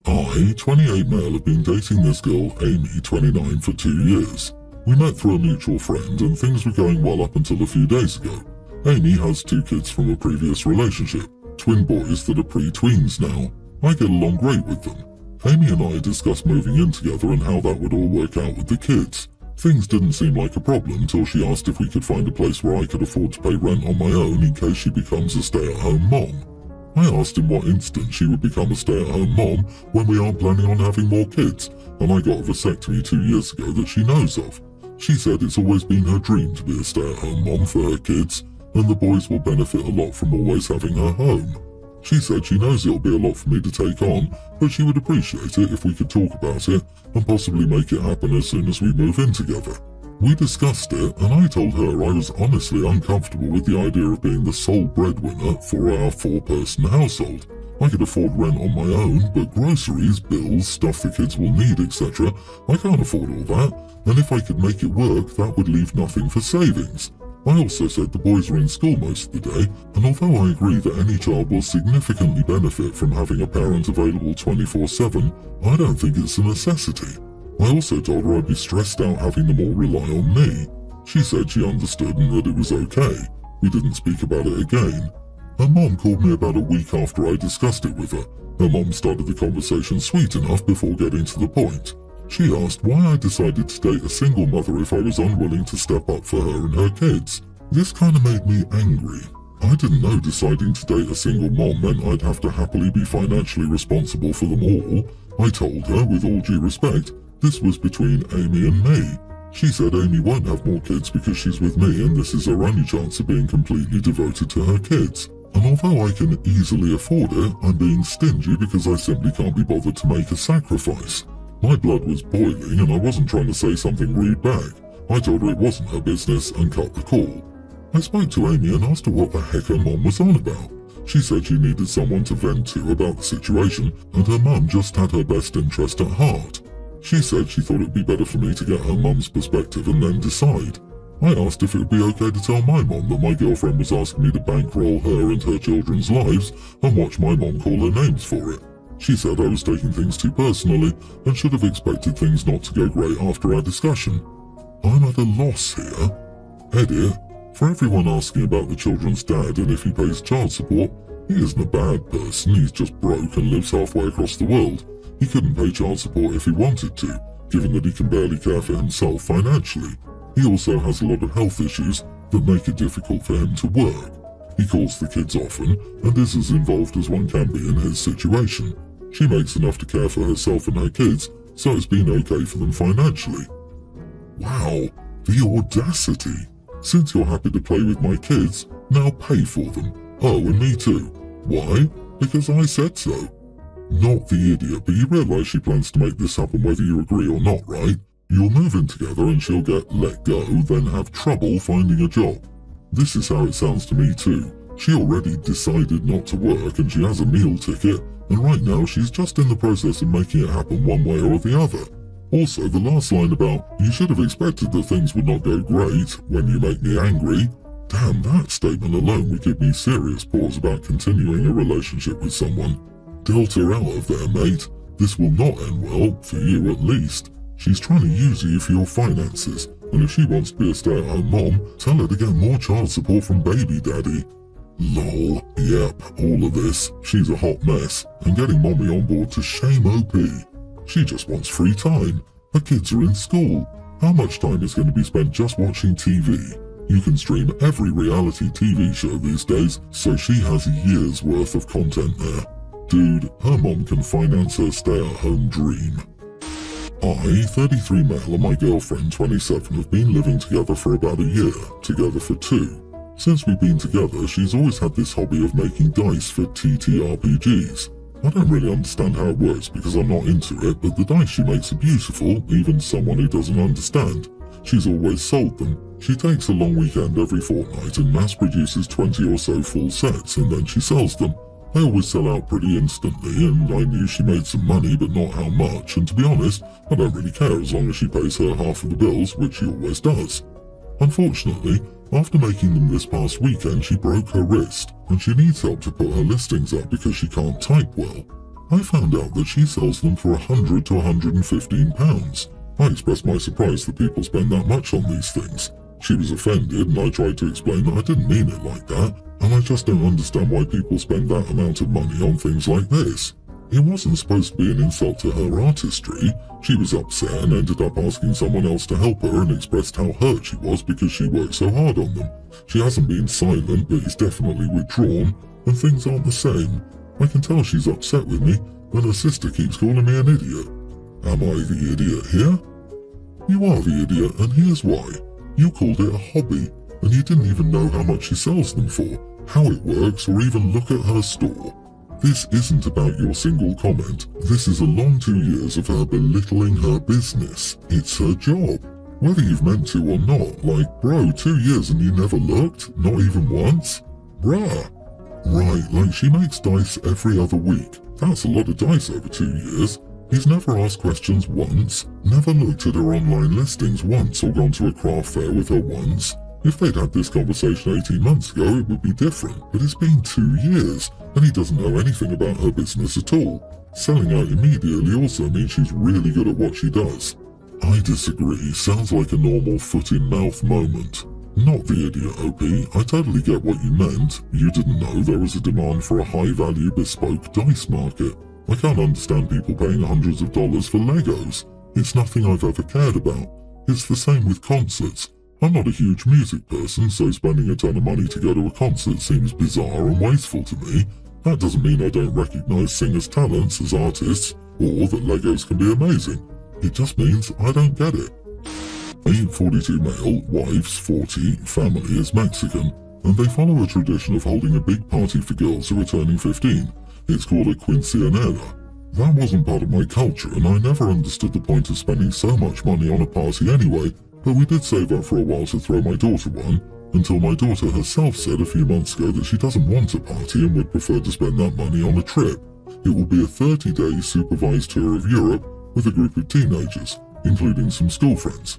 I, 28 male, have been dating this girl, Amy, 29, for 2 years. We met through a mutual friend and things were going well up until a few days ago. Amy has 2 kids from a previous relationship, twin boys that are pre-tweens now. I get along great with them. Amy and I discussed moving in together and how that would all work out with the kids. Things didn't seem like a problem till she asked if we could find a place where I could afford to pay rent on my own in case she becomes a stay-at-home mom. I asked in what instance she would become a stay-at-home mom when we aren't planning on having more kids, and I got a vasectomy 2 years ago that she knows of. She said it's always been her dream to be a stay-at-home mom for her kids, and the boys will benefit a lot from always having her home. She said she knows it'll be a lot for me to take on, but she would appreciate it if we could talk about it and possibly make it happen as soon as we move in together. We discussed it, and I told her I was honestly uncomfortable with the idea of being the sole breadwinner for our 4-person household. I could afford rent on my own, but groceries, bills, stuff the kids will need, etc., I can't afford all that, and if I could make it work, that would leave nothing for savings. I also said the boys are in school most of the day, and although I agree that any child will significantly benefit from having a parent available 24/7, I don't think it's a necessity. I also told her I'd be stressed out having them all rely on me. She said she understood and that it was okay. We didn't speak about it again. Her mom called me about a week after I discussed it with her. Her mom started the conversation sweet enough before getting to the point. She asked why I decided to date a single mother if I was unwilling to step up for her and her kids. This kind of made me angry. I didn't know deciding to date a single mom meant I'd have to happily be financially responsible for them all. I told her, with all due respect, this was between Amy and me. She said Amy won't have more kids because she's with me and this is her only chance of being completely devoted to her kids. And although I can easily afford it, I'm being stingy because I simply can't be bothered to make a sacrifice. My blood was boiling and I wasn't trying to say something rude back. I told her it wasn't her business and cut the call. I spoke to Amy and asked her what the heck her mom was on about. She said she needed someone to vent to about the situation and her mum just had her best interest at heart. She said she thought it would be better for me to get her mum's perspective and then decide. I asked if it would be okay to tell my mom that my girlfriend was asking me to bankroll her and her children's lives and watch my mom call her names for it. She said I was taking things too personally and should have expected things not to go great after our discussion. I'm at a loss here. Edit. For everyone asking about the children's dad and if he pays child support, he isn't a bad person, he's just broke and lives halfway across the world. He couldn't pay child support if he wanted to, given that he can barely care for himself financially. He also has a lot of health issues that make it difficult for him to work. He calls the kids often and is as involved as one can be in his situation. She makes enough to care for herself and her kids, so it's been okay for them financially. Wow, the audacity! Since you're happy to play with my kids, now pay for them. Oh, and me too. Why? Because I said so. Not the idiot, but you realise she plans to make this happen whether you agree or not, right? You'll move in together and she'll get let go, then have trouble finding a job. This is how it sounds to me too. She already decided not to work and she has a meal ticket, and right now she's just in the process of making it happen one way or the other. Also, the last line about, you should have expected that things would not go great when you make me angry. Damn, that statement alone would give me serious pause about continuing a relationship with someone. Delta out of there, mate. This will not end well, for you at least. She's trying to use you for your finances, and if she wants to be a stay-at-home mom, tell her to get more child support from baby daddy. Lol, yep, all of this. She's a hot mess, and getting mommy on board to shame OP. She just wants free time. Her kids are in school. How much time is going to be spent just watching TV? You can stream every reality TV show these days, so she has a year's worth of content there. Dude, her mom can finance her stay-at-home dream. I, 33 male, and my girlfriend, 27, have been living together for about a year, together for 2. Since we've been together, she's always had this hobby of making dice for TTRPGs. I don't really understand how it works because I'm not into it, but the dice she makes are beautiful, even to someone who doesn't understand. She's always sold them. She takes a long weekend every fortnight and mass-produces 20 or so full sets, and then she sells them. They always sell out pretty instantly, and I knew she made some money, but not how much, and to be honest, I don't really care as long as she pays her half of the bills, which she always does. Unfortunately, after making them this past weekend, she broke her wrist, and she needs help to put her listings up because she can't type well. I found out that she sells them for £100 to £115. I expressed my surprise that people spend that much on these things. She was offended and I tried to explain that I didn't mean it like that, and I just don't understand why people spend that amount of money on things like this. It wasn't supposed to be an insult to her artistry. She was upset and ended up asking someone else to help her and expressed how hurt she was because she worked so hard on them. She hasn't been silent, but is definitely withdrawn, and things aren't the same. I can tell she's upset with me, and her sister keeps calling me an idiot. Am I the idiot here? You are the idiot, and here's why. You called it a hobby, and you didn't even know how much she sells them for, how it works, or even look at her store. This isn't about your single comment. This is a long 2 years of her belittling her business. It's her job. Whether you've meant to or not, like, bro, 2 years and you never looked? Not even once? Bruh. Right, like she makes dice every other week. That's a lot of dice over 2 years. He's never asked questions once, never looked at her online listings once or gone to a craft fair with her once. If they'd had this conversation 18 months ago, it would be different, but it's been 2 years, and he doesn't know anything about her business at all. Selling out immediately also means she's really good at what she does. I disagree. Sounds like a normal foot-in-mouth moment. Not the idiot, OP. I totally get what you meant. You didn't know there was a demand for a high-value bespoke dice market. I can't understand people paying hundreds of dollars for Legos. It's nothing I've ever cared about. It's the same with concerts. I'm not a huge music person, so spending a ton of money to go to a concert seems bizarre and wasteful to me. That doesn't mean I don't recognize singers' talents as artists, or that Legos can be amazing. It just means I don't get it. 42 male, wives 40, family is Mexican, and they follow a tradition of holding a big party for girls who are turning 15. It's called a quinceañera. That wasn't part of my culture, and I never understood the point of spending so much money on a party anyway, but we did save up for a while to throw my daughter one, until my daughter herself said a few months ago that she doesn't want a party and would prefer to spend that money on a trip. It will be a 30-day supervised tour of Europe with a group of teenagers, including some school friends.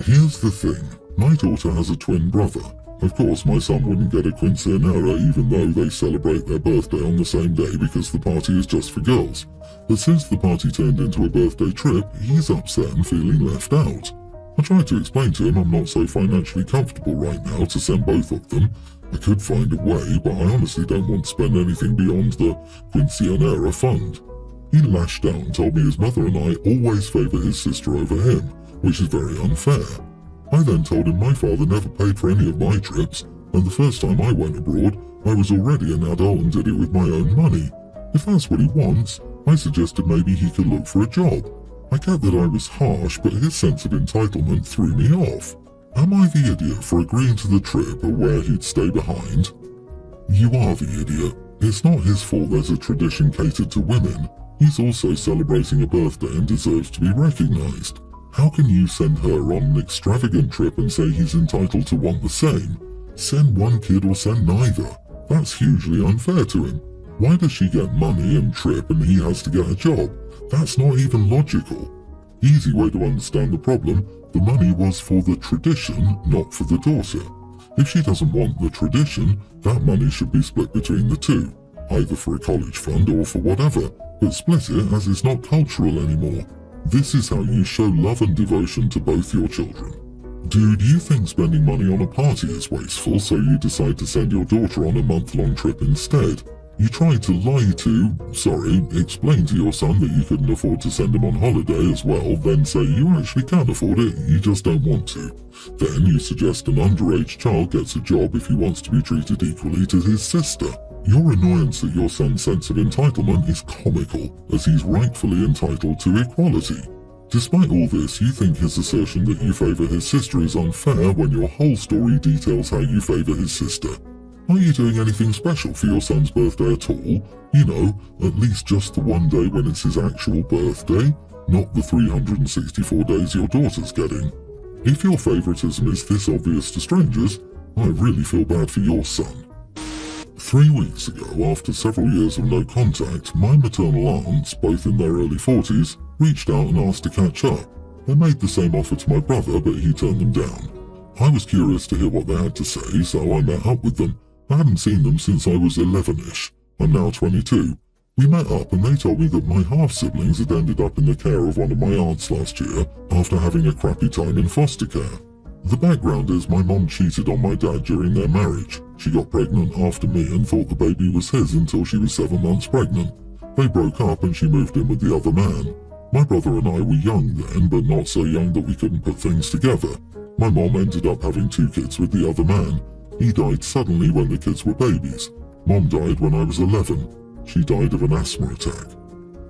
Here's the thing, my daughter has a twin brother. Of course, my son wouldn't get a quinceañera even though they celebrate their birthday on the same day because the party is just for girls. But since the party turned into a birthday trip, he's upset and feeling left out. I tried to explain to him I'm not so financially comfortable right now to send both of them. I could find a way, but I honestly don't want to spend anything beyond the quinceañera fund. He lashed out and told me his mother and I always favour his sister over him, which is very unfair. I then told him my father never paid for any of my trips, and the first time I went abroad, I was already an adult and did it with my own money. If that's what he wants, I suggested maybe he could look for a job. I get that I was harsh, but his sense of entitlement threw me off. Am I the idiot for agreeing to the trip or where he'd stay behind? You are the idiot. It's not his fault there's a tradition catered to women. He's also celebrating a birthday and deserves to be recognised. How can you send her on an extravagant trip and say he's entitled to want the same? Send one kid or send neither. That's hugely unfair to him. Why does she get money and trip and he has to get a job? That's not even logical. Easy way to understand the problem, the money was for the tradition, not for the daughter. If she doesn't want the tradition, that money should be split between the two, either for a college fund or for whatever, but split it as it's not cultural anymore. This is how you show love and devotion to both your children. Dude, you think spending money on a party is wasteful, so you decide to send your daughter on a month-long trip instead. You tried to explain to your son that you couldn't afford to send him on holiday as well, then say you actually can afford it, you just don't want to. Then you suggest an underage child gets a job if he wants to be treated equally to his sister. Your annoyance at your son's sense of entitlement is comical, as he's rightfully entitled to equality. Despite all this, you think his assertion that you favour his sister is unfair when your whole story details how you favour his sister. Are you doing anything special for your son's birthday at all? You know, at least just the one day when it's his actual birthday, not the 364 days your daughter's getting. If your favouritism is this obvious to strangers, I really feel bad for your son. 3 weeks ago, after several years of no contact, my maternal aunts, both in their early 40s, reached out and asked to catch up. They made the same offer to my brother, but he turned them down. I was curious to hear what they had to say, so I met up with them. I hadn't seen them since I was 11-ish. I'm now 22. We met up and they told me that my half-siblings had ended up in the care of one of my aunts last year after having a crappy time in foster care. The background is my mom cheated on my dad during their marriage. She got pregnant after me and thought the baby was his until she was 7 months pregnant. They broke up and she moved in with the other man. My brother and I were young then, but not so young that we couldn't put things together. My mom ended up having 2 kids with the other man. He died suddenly when the kids were babies. Mom died when I was 11. She died of an asthma attack.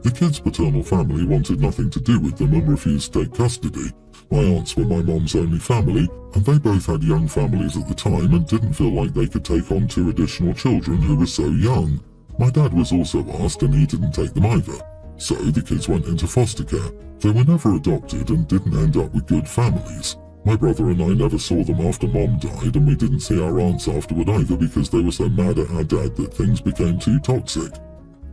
The kids' paternal family wanted nothing to do with them and refused to take custody. My aunts were my mom's only family, and they both had young families at the time and didn't feel like they could take on 2 additional children who were so young. My dad was also asked and he didn't take them either. So the kids went into foster care. They were never adopted and didn't end up with good families. My brother and I never saw them after Mom died, and we didn't see our aunts afterward either because they were so mad at our dad that things became too toxic.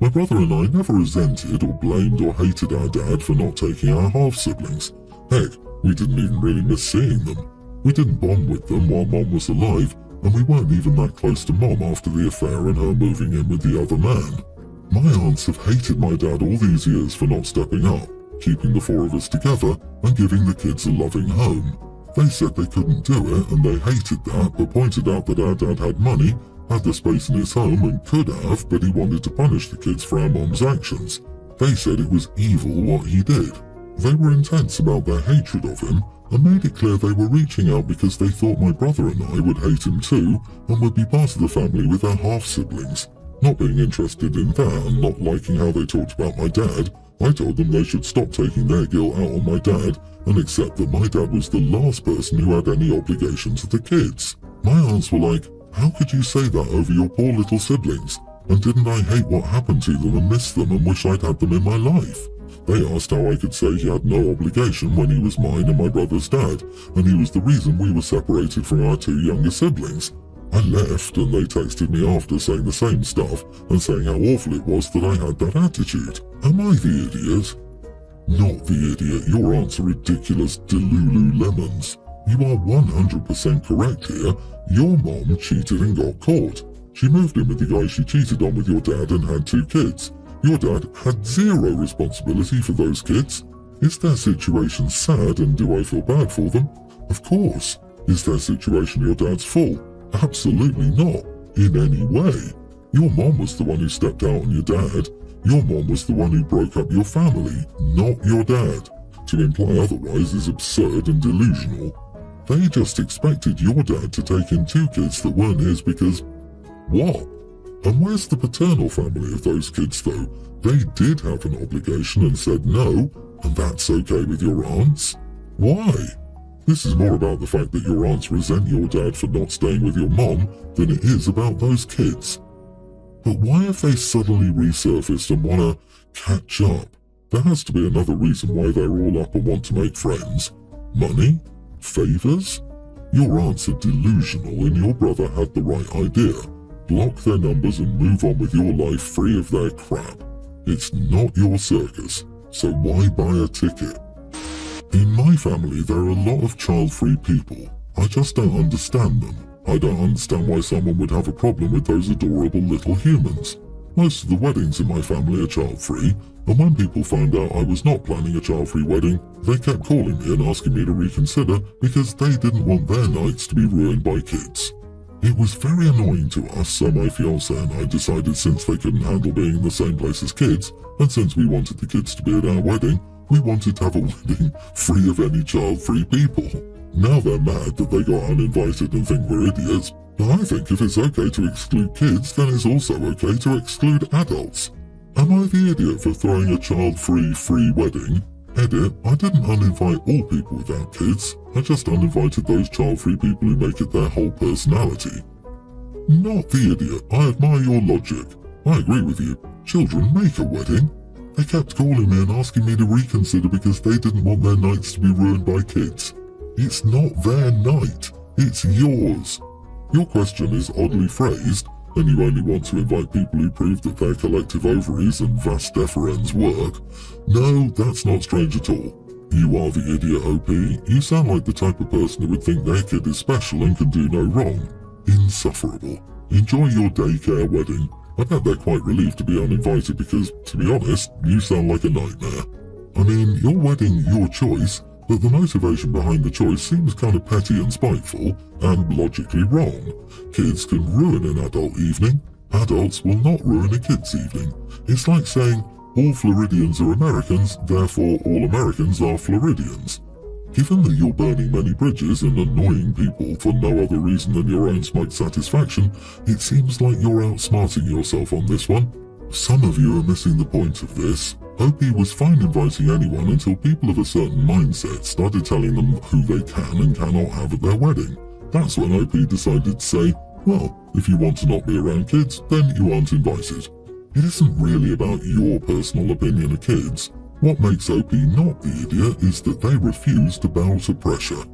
My brother and I never resented or blamed or hated our dad for not taking our half-siblings. Heck, we didn't even really miss seeing them. We didn't bond with them while Mom was alive, and we weren't even that close to Mom after the affair and her moving in with the other man. My aunts have hated my dad all these years for not stepping up, keeping the 4 of us together and giving the kids a loving home. They said they couldn't do it and they hated that, but pointed out that our dad had money, had the space in his home and could have, but he wanted to punish the kids for our mom's actions. They said it was evil what he did. They were intense about their hatred of him and made it clear they were reaching out because they thought my brother and I would hate him too and would be part of the family with our half-siblings. Not being interested in that and not liking how they talked about my dad, I told them they should stop taking their guilt out on my dad and accept that my dad was the last person who had any obligation to the kids. My aunts were like, "How could you say that over your poor little siblings? And didn't I hate what happened to them and miss them and wish I'd had them in my life?" They asked how I could say he had no obligation when he was mine and my brother's dad, and he was the reason we were separated from our 2 younger siblings. I left and they texted me after saying the same stuff and saying how awful it was that I had that attitude. Am I the idiot? Not the idiot. Your aunts are ridiculous delulu lemons. You are 100% correct here. Your mom cheated and got caught. She moved in with the guy she cheated on with your dad and had 2 kids. Your dad had 0 responsibility for those kids. Is their situation sad and do I feel bad for them? Of course. Is their situation your dad's fault? Absolutely not. In any way. Your mom was the one who stepped out on your dad. Your mom was the one who broke up your family, not your dad. To imply otherwise is absurd and delusional. They just expected your dad to take in 2 kids that weren't his because... what? And where's the paternal family of those kids though? They did have an obligation and said no, and that's okay with your aunts? Why? This is more about the fact that your aunts resent your dad for not staying with your mom than it is about those kids. But why have they suddenly resurfaced and want to catch up? There has to be another reason why they're all up and want to make friends. Money? Favours? Your aunts are delusional and your brother had the right idea. Block their numbers and move on with your life free of their crap. It's not your circus, so why buy a ticket? In my family, there are a lot of child-free people. I just don't understand them. I don't understand why someone would have a problem with those adorable little humans. Most of the weddings in my family are child-free, and when people found out I was not planning a child-free wedding, they kept calling me and asking me to reconsider because they didn't want their nights to be ruined by kids. It was very annoying to us, so my fiancé and I decided since they couldn't handle being in the same place as kids, and since we wanted the kids to be at our wedding, we wanted to have a wedding free of any child-free people. Now they're mad that they got uninvited and think we're idiots, but I think if it's okay to exclude kids, then it's also okay to exclude adults. Am I the idiot for throwing a child-free free wedding? Edit, I didn't uninvite all people without kids, I just uninvited those child-free people who make it their whole personality. Not the idiot, I admire your logic. I agree with you, children make a wedding. They kept calling me and asking me to reconsider because they didn't want their nights to be ruined by kids. It's not their night, it's yours. Your question is oddly phrased, and you only want to invite people who prove that their collective ovaries and vas deferens work. No, that's not strange at all. You are the idiot, OP. You sound like the type of person who would think their kid is special and can do no wrong. Insufferable. Enjoy your daycare wedding. I bet they're quite relieved to be uninvited because, to be honest, you sound like a nightmare. I mean, your wedding, your choice, but the motivation behind the choice seems kind of petty and spiteful, and logically wrong. Kids can ruin an adult evening. Adults will not ruin a kid's evening. It's like saying, all Floridians are Americans, therefore all Americans are Floridians. Given that you're burning many bridges and annoying people for no other reason than your own smug satisfaction, it seems like you're outsmarting yourself on this one. Some of you are missing the point of this. Opie was fine inviting anyone until people of a certain mindset started telling them who they can and cannot have at their wedding. That's when Opie decided to say, well, if you want to not be around kids, then you aren't invited. It isn't really about your personal opinion of kids. What makes Opie not the idiot is that they refuse to bow to pressure.